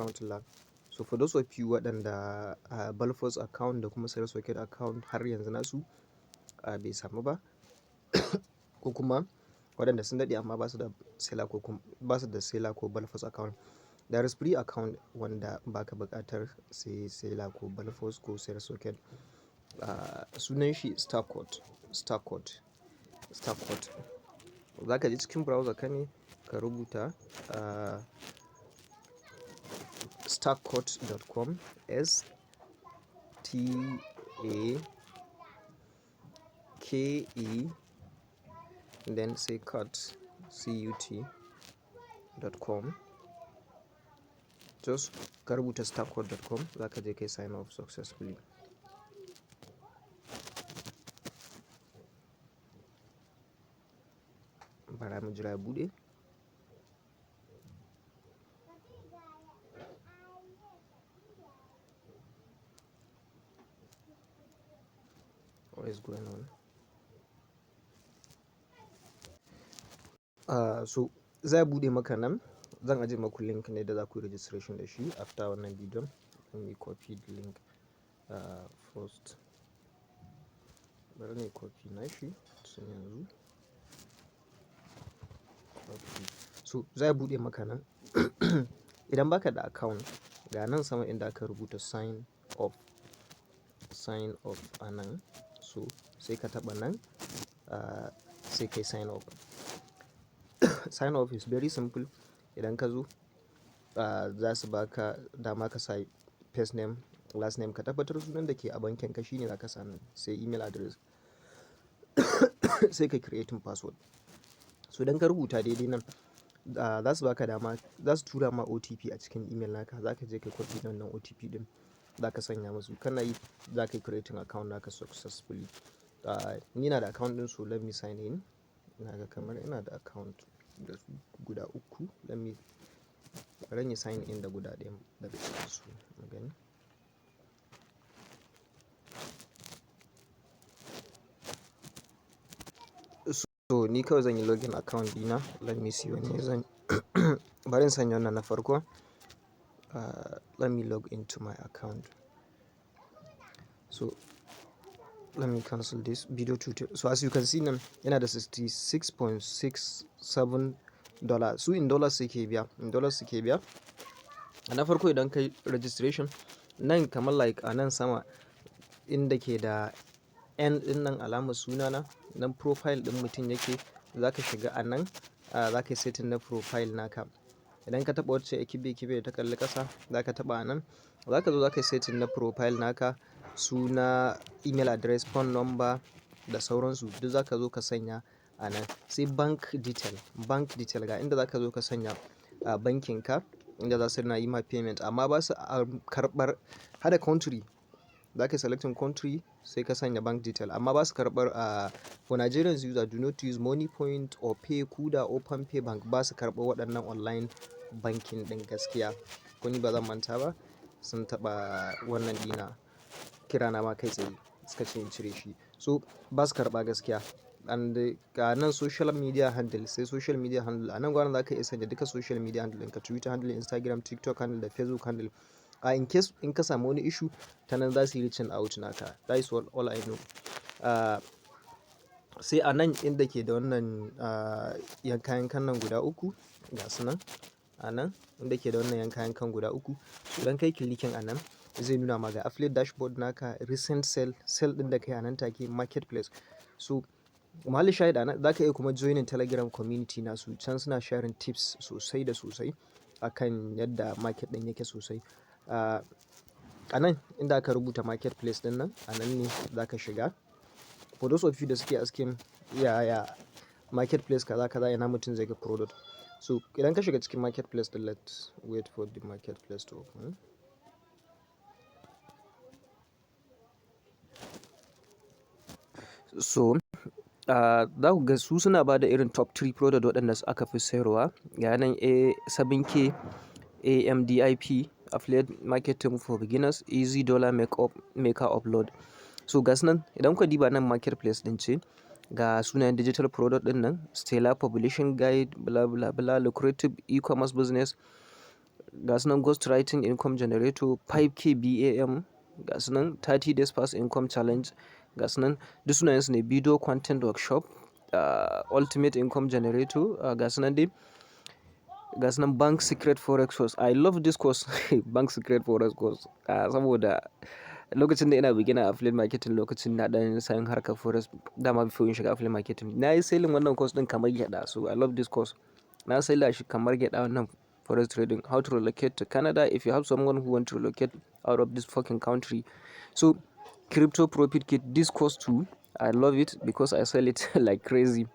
account lang. So for those of you waɗanda Balfour's account da kuma Stakecute account har yanzu nasu bai samu ba ko kuma waɗanda sun daɗe amma ba su da Sela ko Balfour's account, there is free account wanda baka buƙatar sai Sela ko Balfour's ko Stakecute. Sunan shi Stakecute. Za ka je cikin browser ka ne ka rubuta stakecute.com, STAKE then say CUT.com. just ka rubuta stakecute.com za ka je kai sign off successfully. Bara mu jira ya bude. What is going on? So zai bude maka nan, zan aje maku link ne da za ku registration da shi after wannan bidiyon. Let me copy the link first. Bari ne copy na shi sun yanzu. So zai bude maka nan. Idan baka da account, ga nan sama inda aka rubuta sign up a nan, so sai ka taba nan sai kai sign up. Sign up is very simple. Idan ka zo za su baka dama ka sa first name, last name, ka tabbatar sunan da ke a bankin ka shine za ka sa nan, sai email address sai ka creating password. So idan ka rubuta daidai nan za su baka dama, za su tura ma OTP a cikin email naka, za ka je ka copy wannan OTP din, za ka sanya musu, kana yi za ka yi creating account naka successfully. Ni na da account din, so let me sign in. Ina ga kamar ina da account da guda uku. Bari ni sign in da guda ɗaya daga cikin su magani. So ni kawai zan yi login account dina. Let me see wani zan bari in sanya wannan na farko. Let me log into my account. So let me cancel this video tutorial. So as you can see nan yana da $66.67. Su in dollars suke biya, na farko idan kai registration nan kamar like a nan sama inda ke da n din nan alamar sunana nan profile din mutum yake, za ka shiga a nan, za ka yi setting na profile naka. Idan ka taba wacce kibe ta kalli kasa, za ka taba a nan, za ka zo za ka yi setting na profile naka, suna, email address, phone number da sauransu duk za ka zo ka sanya a nan. Sai bank detail ga inda za ka zo ka sanya bankin ka inda za su na yi ma payment, amma ba su karɓar hada country. Za ka yi selecting country sai ka sanya bank detail, amma ba su karɓar for Nigerians user do not use money point or pay kuda or pay bank. Ba su karɓar waɗannan online banking ɗin gaskiya. Ko ni ba zan manta ba sun taɓa wannan dina kirana ma kai tsaye suka ce in cire shi. So ba su karɓa gaskiya. And ga nan social media handle, sai social media handle a nan gwanan za ka iya sanya duka social media handle ɗinka, Twitter handle, Instagram, TikTok handle da Facebook handle. In case in ka samu wani issue ta nan za su yi reaching out naka. That is all I know. Sai a nan inda ke da wannan yankan nan guda uku, ga su nan a nan inda ke da wannan yankan guda uku, idan kai clicking a nan zai nuna ma ga affiliate dashboard naka, recent sale din da kai a nan take, marketplace. So mahali shahid a nan za ka iya kuma joining Telegram community nasu, can suna sharing tips sosai da sosai akan yadda market din yake sosai. A nan inda aka rubuta marketplace din nan, a nan ne za ka shiga. For those of you da suke asking yaya marketplace kaza ina mutum zai ga product. So idan ka shiga cikin marketplace din, let's wait for the marketplace to open. So za ku ga su suna ba da irin top 3 product waɗanda aka fi sayarwa. Ga nan A7K, AMDIP, affiliate marketing for beginners, easy dollar maker upload. So gas nan idan ku diba nan marketplace din ce, ga sunayen digital product din nan, stellar publishing guide, bla bla bla, lucrative e-commerce business, ga su nan ghost writing income generator, 5k BAM, ga su nan 30 days pass income challenge, ga su nan duk sunayensu ne, video content workshop, ultimate income generator, ga su nan dai, ga su nan bank secret forex course. I love this course bank secret forex course, saboda lokacin da ina beginner affiliate marketing, lokacin na dan sayin harkar forex dama before in shiga affiliate marketing, na yi selling wannan course din kamar gyada, so I love this course. Na sella shi kamar gyada wannan forex trading, how to relocate to Canada if you have someone who want to relocate out of this fucking country. So crypto profit kit, this course too, I love it because I sell it like crazy.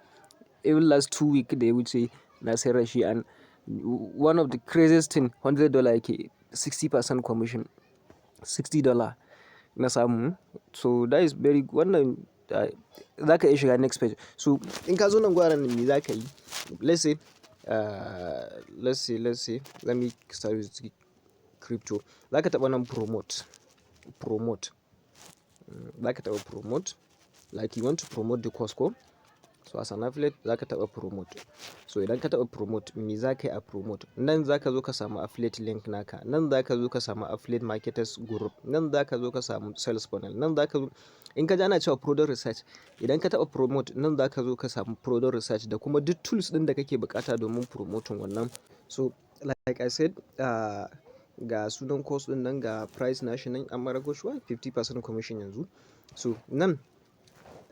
Even last 2 week da ya wuce na sayar shi, and one of the craziest thing, $100 yake, 60% commission, $60 na samu. So that is very, wannan za ka iya shiga next page. So in ka zo nan gwaran me za ka yi, let's say let me start with crypto. Za ka taɓa nan promote, za ka taɓa promote, like you want to promote the course ko, so as an affiliate za ka taɓa promote. So idan ka taɓa promote, me za ka yi a promote? Nan za ka zo ka samu affiliate link naka, nan za ka zo ka samu affiliate marketers group, nan za ka zo ka samu sales funnel, nan za ka zo, in ka ji ana cewa product research, idan ka taɓa promote nan za ka zo ka samu product research da kuma duk tools ɗin da kake buƙata domin promoting wannan. So like I said, ga sunan course ɗin nan, ga price nashi nan, an mara goshuwa 50% commission yanzu. So nan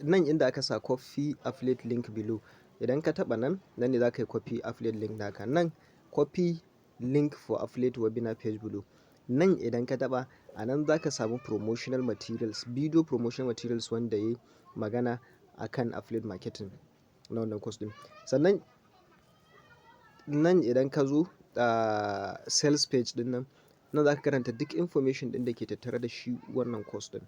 inda aka sa copy affiliate link below, idan ka taɓa nan ne za ka yi copy affiliate link naka. Nan copy link for affiliate webinar page below, nan idan ka taɓa, a nan za ka samu promotional materials, video promotional materials wanda ya magana akan affiliate marketing na wannan course din. Sannan nan idan ka zo sales page din nan za ka karanta duk information din da ke tattare da shi wannan course din.